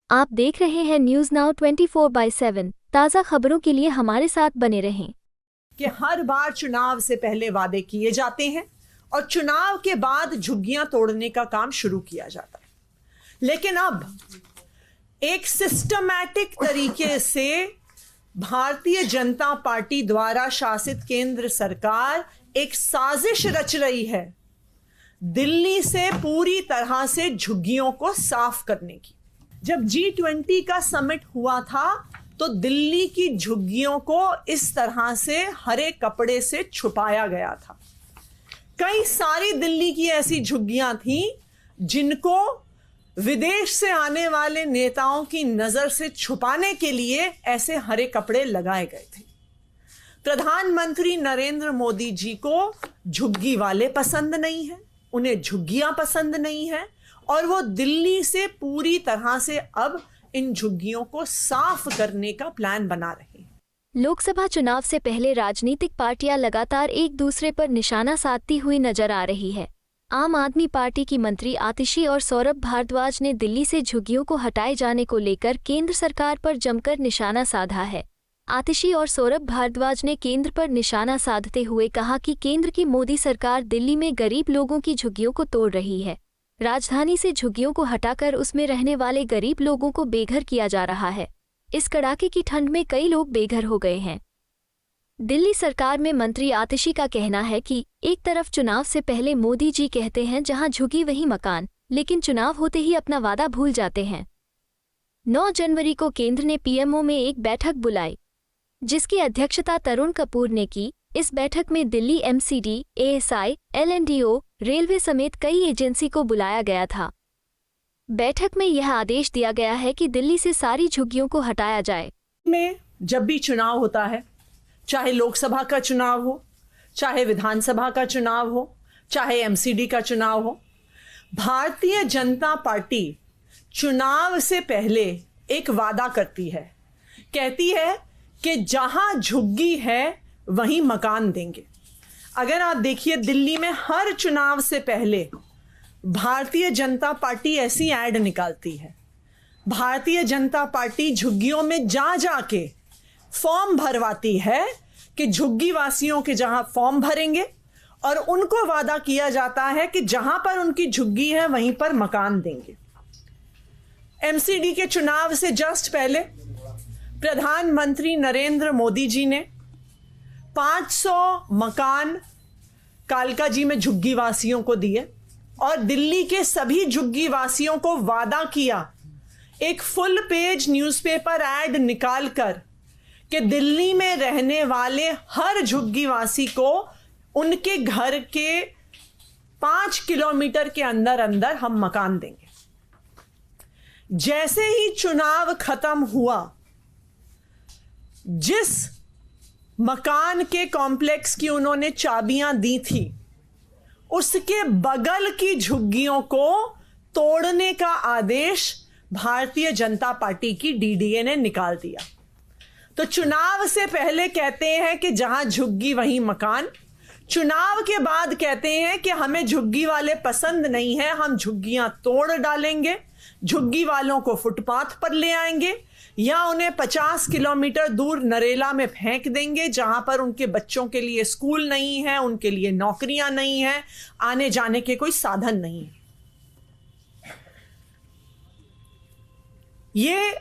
आप देख रहे हैं न्यूज नाउ 24/7। ताज़ा खबरों के लिए हमारे साथ बने रहें। कि हर बार चुनाव से पहले वादे किए जाते हैं और चुनाव के बाद झुग्गियां तोड़ने का काम शुरू किया जाता है। लेकिन अब एक सिस्टमैटिक तरीके से भारतीय जनता पार्टी द्वारा शासित केंद्र सरकार एक साजिश रच रही है दिल्ली से पूरी तरह से झुग्गियों को साफ करने की। जब G20 का समिट हुआ था तो दिल्ली की झुग्गियों को इस तरह से हरे कपड़े से छुपाया गया था। कई सारी दिल्ली की ऐसी झुग्गियां थीं जिनको विदेश से आने वाले नेताओं की नजर से छुपाने के लिए ऐसे हरे कपड़े लगाए गए थे। प्रधानमंत्री नरेंद्र मोदी जी को झुग्गी वाले पसंद नहीं है, उन्हें झुग्गियां पसंद नहीं है और वो दिल्ली से पूरी तरह से अब इन झुग्गियों को साफ करने का प्लान बना रहे हैं। लोकसभा चुनाव से पहले राजनीतिक पार्टियां लगातार एक दूसरे पर निशाना साधती हुई नजर आ रही है। आम आदमी पार्टी की मंत्री आतिशी और सौरभ भारद्वाज ने दिल्ली से झुग्गियों को हटाए जाने को लेकर केंद्र सरकार पर जमकर निशाना साधा है। आतिशी और सौरभ भारद्वाज ने केंद्र पर निशाना साधते हुए कहा कि केंद्र की मोदी सरकार दिल्ली में गरीब लोगों की झुग्गियों को तोड़ रही है। राजधानी से झुग्गियों को हटाकर उसमें रहने वाले गरीब लोगों को बेघर किया जा रहा है। इस कड़ाके की ठंड में कई लोग बेघर हो गए हैं। दिल्ली सरकार में मंत्री आतिशी का कहना है कि एक तरफ चुनाव से पहले मोदी जी कहते हैं जहां झुग्गी वहीं मकान, लेकिन चुनाव होते ही अपना वादा भूल जाते हैं। 9 जनवरी को केंद्र ने पीएमओ में एक बैठक बुलाई जिसकी अध्यक्षता तरुण कपूर ने की। इस बैठक में दिल्ली एमसीडी, एएसआई, एलएनडीओ, रेलवे समेत कई एजेंसी को बुलाया गया था। बैठक में यह आदेश दिया गया है कि दिल्ली से सारी झुग्गियों को हटाया जाए। में जब भी चुनाव होता है, चाहे लोकसभा का चुनाव हो, चाहे विधानसभा का चुनाव हो, चाहे एमसीडी का चुनाव हो, भारतीय जनता पार्टी चुनाव से पहले एक वादा करती है, कहती है कि जहां झुग्गी है वहीं मकान देंगे। अगर आप देखिए दिल्ली में हर चुनाव से पहले भारतीय जनता पार्टी ऐसी ऐड निकालती है। भारतीय जनता पार्टी झुग्गियों में जा जाके फॉर्म भरवाती है कि झुग्गी वासियों के जहां फॉर्म भरेंगे और उनको वादा किया जाता है कि जहां पर उनकी झुग्गी है वहीं पर मकान देंगे। एमसीडी के चुनाव से जस्ट पहले प्रधानमंत्री नरेंद्र मोदी जी ने 500 मकान कालका जी में झुग्गी वासियों को दिए और दिल्ली के सभी झुग्गी वासियों को वादा किया, एक फुल पेज न्यूज़पेपर ऐड निकालकर, कि दिल्ली में रहने वाले हर झुग्गी वासी को उनके घर के 5 किलोमीटर के अंदर अंदर हम मकान देंगे। जैसे ही चुनाव खत्म हुआ, जिस मकान के कॉम्प्लेक्स की उन्होंने चाबियां दी थी, उसके बगल की झुग्गियों को तोड़ने का आदेश भारतीय जनता पार्टी की डीडीए ने निकाल दिया। तो चुनाव से पहले कहते हैं कि जहां झुग्गी वहीं मकान, चुनाव के बाद कहते हैं कि हमें झुग्गी वाले पसंद नहीं है, हम झुग्गियां तोड़ डालेंगे, झुग्गी वालों को फुटपाथ पर ले आएंगे या उन्हें 50 किलोमीटर दूर नरेला में फेंक देंगे जहां पर उनके बच्चों के लिए स्कूल नहीं है, उनके लिए नौकरियां नहीं है, आने जाने के कोई साधन नहीं है। ये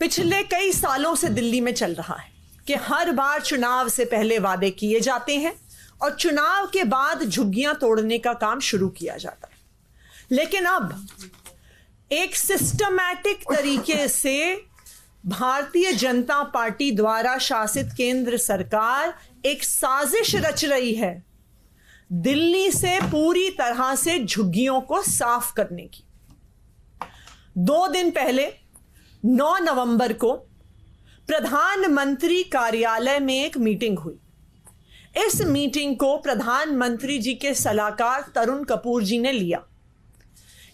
पिछले कई सालों से दिल्ली में चल रहा है कि हर बार चुनाव से पहले वादे किए जाते हैं और चुनाव के बाद झुग्गियां तोड़ने का काम शुरू किया जाता है। लेकिन अब एक सिस्टमैटिक तरीके से भारतीय जनता पार्टी द्वारा शासित केंद्र सरकार एक साजिश रच रही है दिल्ली से पूरी तरह से झुग्गियों को साफ करने की। 2 दिन पहले 9 नवंबर को प्रधानमंत्री कार्यालय में एक मीटिंग हुई। इस मीटिंग को प्रधानमंत्री जी के सलाहकार तरुण कपूर जी ने लिया।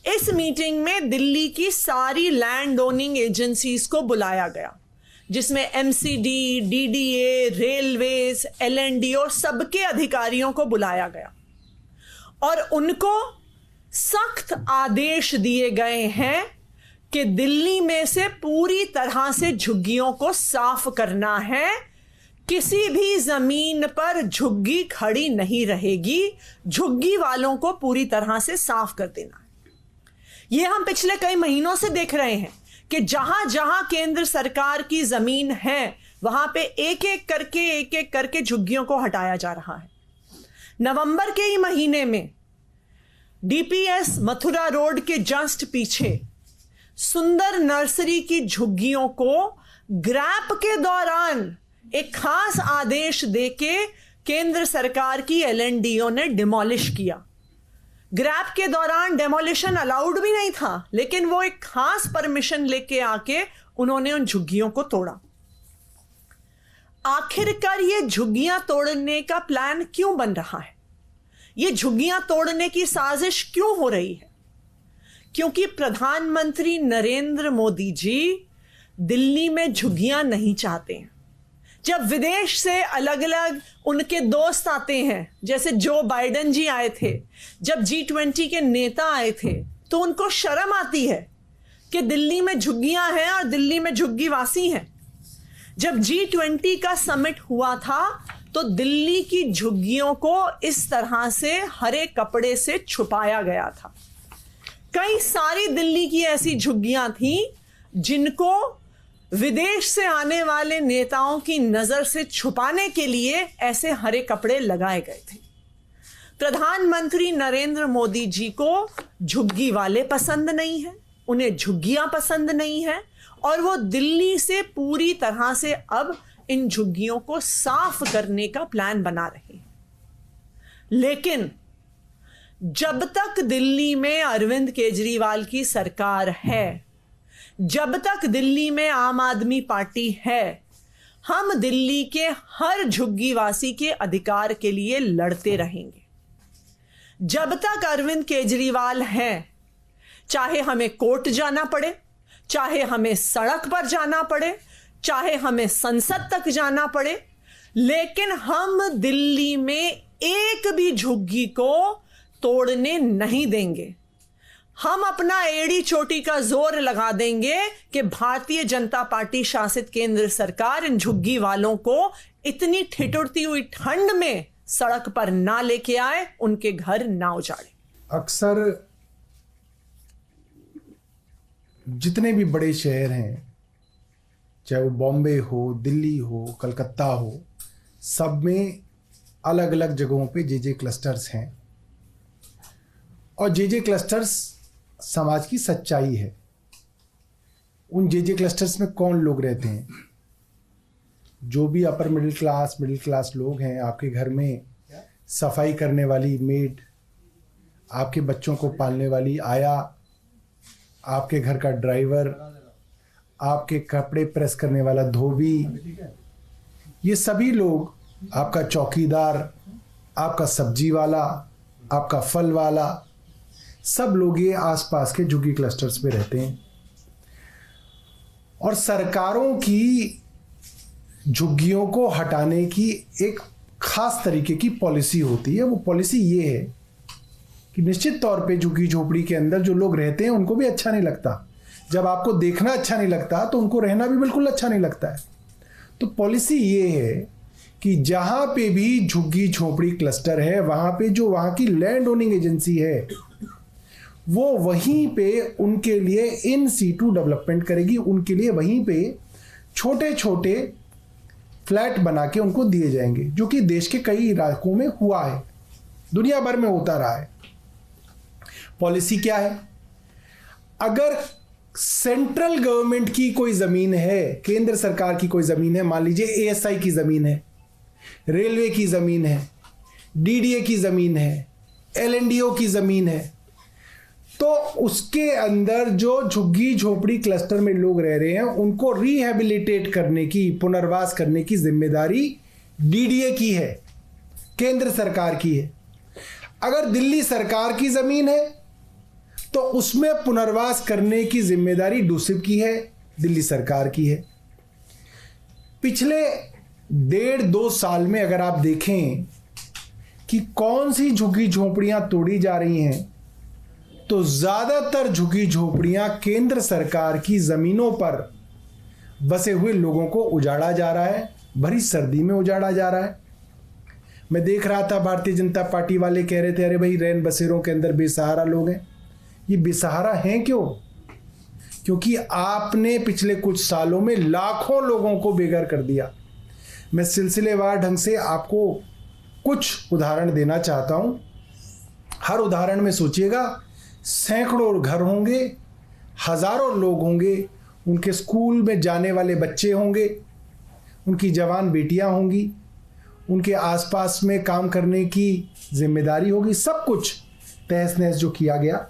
इस मीटिंग में दिल्ली की सारी लैंड ओनिंग एजेंसीज को बुलाया गया, जिसमें एमसीडी, डीडीए, रेलवेज, एलएनडीओ सबके अधिकारियों को बुलाया गया और उनको सख्त आदेश दिए गए हैं कि दिल्ली में से पूरी तरह से झुग्गियों को साफ करना है। किसी भी जमीन पर झुग्गी खड़ी नहीं रहेगी, झुग्गी वालों को पूरी तरह से साफ कर देना है। यह हम पिछले कई महीनों से देख रहे हैं कि जहां जहां केंद्र सरकार की जमीन है वहां पे एक एक करके झुग्गियों को हटाया जा रहा है। नवंबर के ही महीने में डीपीएस मथुरा रोड के जस्ट पीछे सुंदर नर्सरी की झुग्गियों को ग्रैप के दौरान एक खास आदेश देके केंद्र सरकार की एलएनडीओ ने डिमोलिश किया। ग्रैप के दौरान डेमोलिशन अलाउड भी नहीं था, लेकिन वो एक खास परमिशन लेके आके उन्होंने उन झुग्गियों को तोड़ा। आखिरकार ये झुग्गियां तोड़ने का प्लान क्यों बन रहा है? ये झुग्गियां तोड़ने की साजिश क्यों हो रही है? क्योंकि प्रधानमंत्री नरेंद्र मोदी जी दिल्ली में झुग्गियां नहीं चाहते हैं। जब विदेश से अलग अलग उनके दोस्त आते हैं, जैसे जो बाइडेन जी आए थे, जब G20 के नेता आए थे, तो उनको शर्म आती है कि दिल्ली में झुग्गियां हैं और दिल्ली में झुग्गीवासी हैं। जब G20 का समिट हुआ था तो दिल्ली की झुग्गियों को इस तरह से हरे कपड़े से छुपाया गया था। कई सारी दिल्ली की ऐसी झुग्गियां थी जिनको विदेश से आने वाले नेताओं की नजर से छुपाने के लिए ऐसे हरे कपड़े लगाए गए थे। प्रधानमंत्री नरेंद्र मोदी जी को झुग्गी वाले पसंद नहीं है, उन्हें झुग्गियां पसंद नहीं है और वो दिल्ली से पूरी तरह से अब इन झुग्गियों को साफ करने का प्लान बना रहे हैं। लेकिन जब तक दिल्ली में अरविंद केजरीवाल की सरकार है, जब तक दिल्ली में आम आदमी पार्टी है, हम दिल्ली के हर झुग्गीवासी के अधिकार के लिए लड़ते रहेंगे। जब तक अरविंद केजरीवाल हैं, चाहे हमें कोर्ट जाना पड़े, चाहे हमें सड़क पर जाना पड़े, चाहे हमें संसद तक जाना पड़े, लेकिन हम दिल्ली में एक भी झुग्गी को तोड़ने नहीं देंगे। हम अपना एड़ी चोटी का जोर लगा देंगे कि भारतीय जनता पार्टी शासित केंद्र सरकार इन झुग्गी वालों को इतनी ठिठुरती हुई ठंड में सड़क पर ना लेके आए, उनके घर ना उजाड़े। अक्सर जितने भी बड़े शहर हैं, चाहे वो बॉम्बे हो, दिल्ली हो, कलकत्ता हो, सब में अलग अलग जगहों पे जे क्लस्टर्स हैं और जे क्लस्टर्स समाज की सच्चाई है। उन जे क्लस्टर्स में कौन लोग रहते हैं? जो भी अपर मिडिल क्लास लोग हैं। आपके घर में सफाई करने वाली मेड, आपके बच्चों को पालने वाली आया, आपके घर का ड्राइवर, आपके कपड़े प्रेस करने वाला धोबी, ये सभी लोग, आपका चौकीदार, आपका सब्जी वाला, आपका फल वाला, सब लोग ये आसपास के झुग्गी क्लस्टर्स में रहते हैं। और सरकारों की झुग्गियों को हटाने की एक खास तरीके की पॉलिसी होती है। वो पॉलिसी ये है कि निश्चित तौर पे झुग्गी झोपड़ी के अंदर जो लोग रहते हैं उनको भी अच्छा नहीं लगता। जब आपको देखना अच्छा नहीं लगता तो उनको रहना भी बिल्कुल अच्छा नहीं लगता है। तो पॉलिसी ये है कि जहाँ पे भी झुग्गी झोपड़ी क्लस्टर है, वहाँ पे जो वहाँ की लैंड ओनिंग एजेंसी है वो वहीं पे उनके लिए इन सीटू डेवलपमेंट करेगी। उनके लिए वहीं पे छोटे छोटे फ्लैट बना के उनको दिए जाएंगे, जो कि देश के कई इलाकों में हुआ है, दुनिया भर में होता रहा है। पॉलिसी क्या है? अगर सेंट्रल गवर्नमेंट की कोई ज़मीन है, केंद्र सरकार की कोई ज़मीन है, मान लीजिए एएसआई की ज़मीन है, रेलवे की ज़मीन है, डीडीए की ज़मीन है, एलएनडीओ की ज़मीन है, तो उसके अंदर जो झुग्गी झोपड़ी क्लस्टर में लोग रह रहे हैं उनको रिहेबिलिटेट करने की, पुनर्वास करने की जिम्मेदारी डीडीए की है, केंद्र सरकार की है। अगर दिल्ली सरकार की ज़मीन है तो उसमें पुनर्वास करने की जिम्मेदारी डूसिब की है, दिल्ली सरकार की है। पिछले 1.5-2 साल में अगर आप देखें कि कौन सी झुग्गी झोपड़ियां तोड़ी जा रही हैं, तो ज्यादातर झुग्गी झोपड़ियां केंद्र सरकार की जमीनों पर बसे हुए लोगों को उजाड़ा जा रहा है, भरी सर्दी में उजाड़ा जा रहा है। मैं देख रहा था भारतीय जनता पार्टी वाले कह रहे थे अरे भाई रैन बसेरों के अंदर बेसहारा लोग हैं। ये बेसहारा हैं क्यों? क्योंकि आपने पिछले कुछ सालों में लाखों लोगों को बेघर कर दिया। मैं सिलसिलेवार ढंग से आपको कुछ उदाहरण देना चाहता हूं। हर उदाहरण में सोचिएगा, सैकड़ों घर होंगे, हजारों लोग होंगे, उनके स्कूल में जाने वाले बच्चे होंगे, उनकी जवान बेटियां होंगी, उनके आसपास में काम करने की जिम्मेदारी होगी। सब कुछ तहस नहस जो किया गया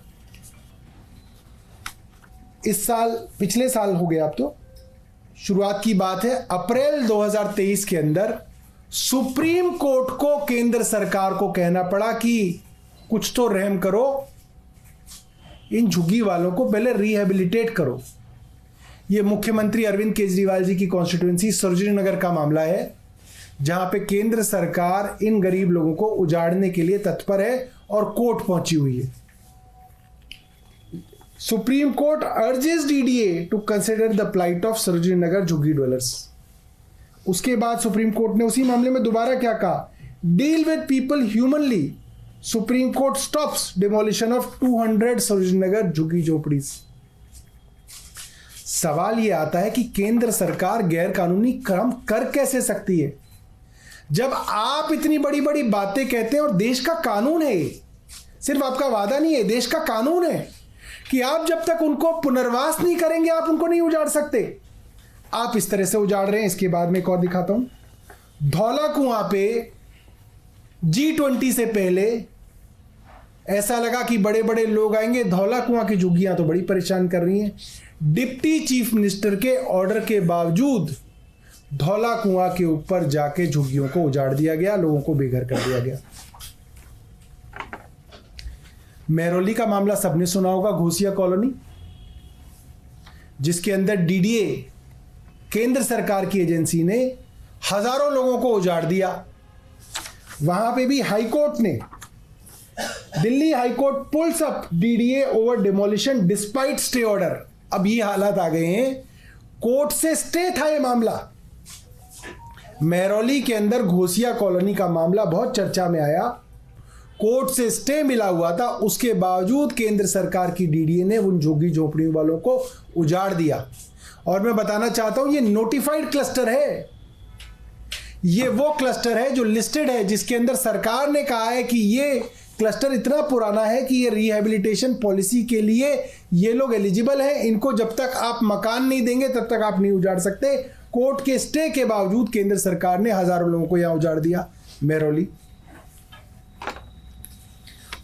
इस साल, पिछले साल हो गया, अब तो शुरुआत की बात है, अप्रैल 2023 के अंदर सुप्रीम कोर्ट को केंद्र सरकार को कहना पड़ा कि कुछ तो रहम करो, इन झुग्गी वालों को पहले रिहेबिलिटेट करो। यह मुख्यमंत्री अरविंद केजरीवाल जी की कॉन्स्टिट्यूएंसी सरोजिनी नगर का मामला है, जहां पे केंद्र सरकार इन गरीब लोगों को उजाड़ने के लिए तत्पर है और कोर्ट पहुंची हुई है। Supreme court urges DDA to consider the plight of Sarojini Nagar jhuggi dwellers. उसके बाद सुप्रीम कोर्ट ने उसी मामले में दोबारा क्या कहा? Deal with people humanely. Supreme court stops demolition of 200 Sarojini Nagar jhuggi jhopdis. सवाल यह आता है कि केंद्र सरकार गैर कानूनी काम कर कैसे सकती है जब आप इतनी बड़ी बड़ी बातें कहते हैं और देश का कानून है, सिर्फ आपका वादा नहीं है, देश का कानून है कि आप जब तक उनको पुनर्वास नहीं करेंगे आप उनको नहीं उजाड़ सकते। आप इस तरह से उजाड़ रहे हैं। इसके बाद में एक और दिखाता हूं। धौला कुआं पे G20 से पहले ऐसा लगा कि बड़े बड़े लोग आएंगे, धौला कुआं की झुग्गियां तो बड़ी परेशान कर रही हैं। डिप्टी चीफ मिनिस्टर के ऑर्डर के बावजूद धौला कुआं के ऊपर जाके झुग्गियों को उजाड़ दिया गया, लोगों को बेघर कर दिया गया। मेहरौली का मामला सबने सुना होगा, घोसिया कॉलोनी, जिसके अंदर डीडीए केंद्र सरकार की एजेंसी ने हजारों लोगों को उजाड़ दिया। वहां पे भी हाईकोर्ट ने, Delhi high court pulls up DDA over demolition despite stay order. अब ये हालात आ गए हैं, कोर्ट से स्टे था ये मामला। मेहरौली के अंदर घोसिया कॉलोनी का मामला बहुत चर्चा में आया, कोर्ट से स्टे मिला हुआ था, उसके बावजूद केंद्र सरकार की डीडीए ने उन झुग्गी झोपड़ियों वालों को उजाड़ दिया। और मैं बताना चाहता हूं ये नोटिफाइड क्लस्टर है, ये वो क्लस्टर है जो लिस्टेड है, जिसके अंदर सरकार ने कहा है कि ये क्लस्टर इतना पुराना है कि ये रिहेबिलिटेशन पॉलिसी के लिए ये लोग एलिजिबल हैं, इनको जब तक आप मकान नहीं देंगे तब तक आप नहीं उजाड़ सकते। कोर्ट के स्टे के बावजूद केंद्र सरकार ने हजारों लोगों को यहां उजाड़ दिया। मेहरौली,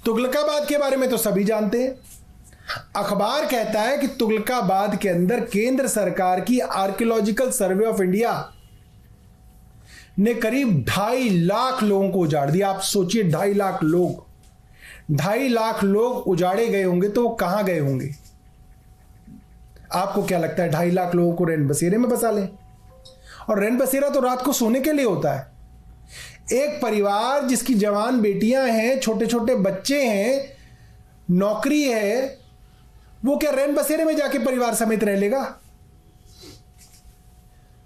तुगलकाबाद के बारे में तो सभी जानते हैं। अखबार कहता है कि तुगलकाबाद के अंदर केंद्र सरकार की आर्कियोलॉजिकल सर्वे ऑफ इंडिया ने करीब 2.5 लाख लोगों को उजाड़ दिया। आप सोचिए 2.5 लाख लोग, 2.5 लाख लोग उजाड़े गए होंगे तो वो कहां गए होंगे? आपको क्या लगता है 2.5 लाख लोगों को रैन बसेरे में बसा लें? और रैन बसेरा तो रात को सोने के लिए होता है। एक परिवार जिसकी जवान बेटियां हैं, छोटे छोटे बच्चे हैं, नौकरी है, वो क्या रैन बसेरे में जाके परिवार समेत रह लेगा?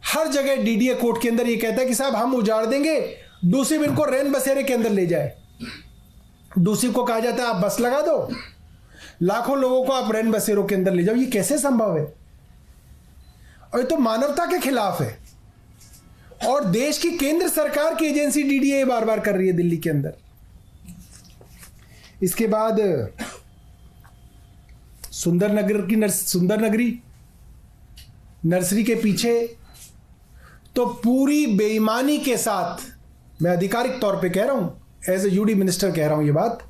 हर जगह डीडीए कोर्ट के अंदर ये कहता है कि साहब हम उजाड़ देंगे, दूसरी दिन को रैन बसेरे के अंदर ले जाए। दूसरी को कहा जाता है आप बस लगा दो, लाखों लोगों को आप रैन बसेरों के अंदर ले जाओ। ये कैसे संभव है? और ये तो मानवता के खिलाफ है। और देश की केंद्र सरकार की एजेंसी डीडीए बार बार कर रही है दिल्ली के अंदर। इसके बाद सुंदरनगरी नर्सरी के पीछे तो पूरी बेईमानी के साथ, मैं आधिकारिक तौर पे कह रहा हूं, एज ए यूडी मिनिस्टर कह रहा हूं, ये बात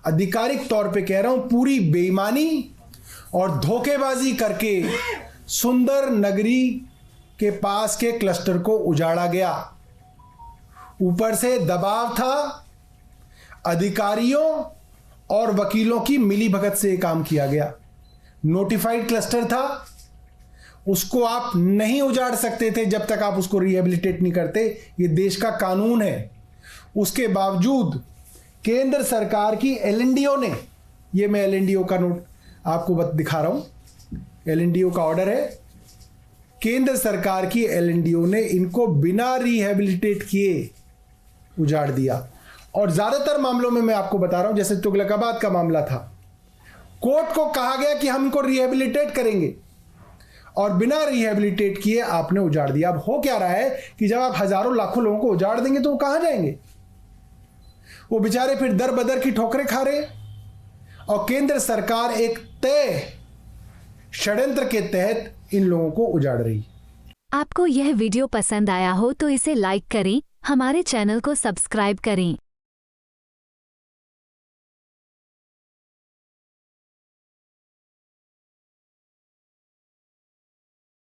आधिकारिक तौर पे कह रहा हूं, पूरी बेईमानी और धोखेबाजी करके सुंदरनगरी के पास के क्लस्टर को उजाड़ा गया। ऊपर से दबाव था, अधिकारियों और वकीलों की मिलीभगत से काम किया गया। नोटिफाइड क्लस्टर था, उसको आप नहीं उजाड़ सकते थे जब तक आप उसको रिहेबिलिटेट नहीं करते। ये देश का कानून है। उसके बावजूद केंद्र सरकार की एलएनडीओ ने ये मैं LNDO का नोट आपको दिखा रहा हूं। LNDO का ऑर्डर है, केंद्र सरकार की LNDO ने इनको बिना रिहेबिलिटेट किए उजाड़ दिया। और ज्यादातर मामलों में मैं आपको बता रहा हूं, जैसे तुगलकाबाद का मामला था, कोर्ट को कहा गया कि हम इनको रिहेबिलिटेट करेंगे और बिना रिहेबिलिटेट किए आपने उजाड़ दिया। अब हो क्या रहा है कि जब आप हजारों लाखों लोगों को उजाड़ देंगे तो वो कहां जाएंगे? वो बेचारे फिर दर बदर की ठोकरें खा रहे हैं। और केंद्र सरकार एक तय षड्यंत्र के तहत इन लोगों को उजाड़ रही। आपको यह वीडियो पसंद आया हो तो इसे लाइक करें, हमारे चैनल को सब्सक्राइब करें।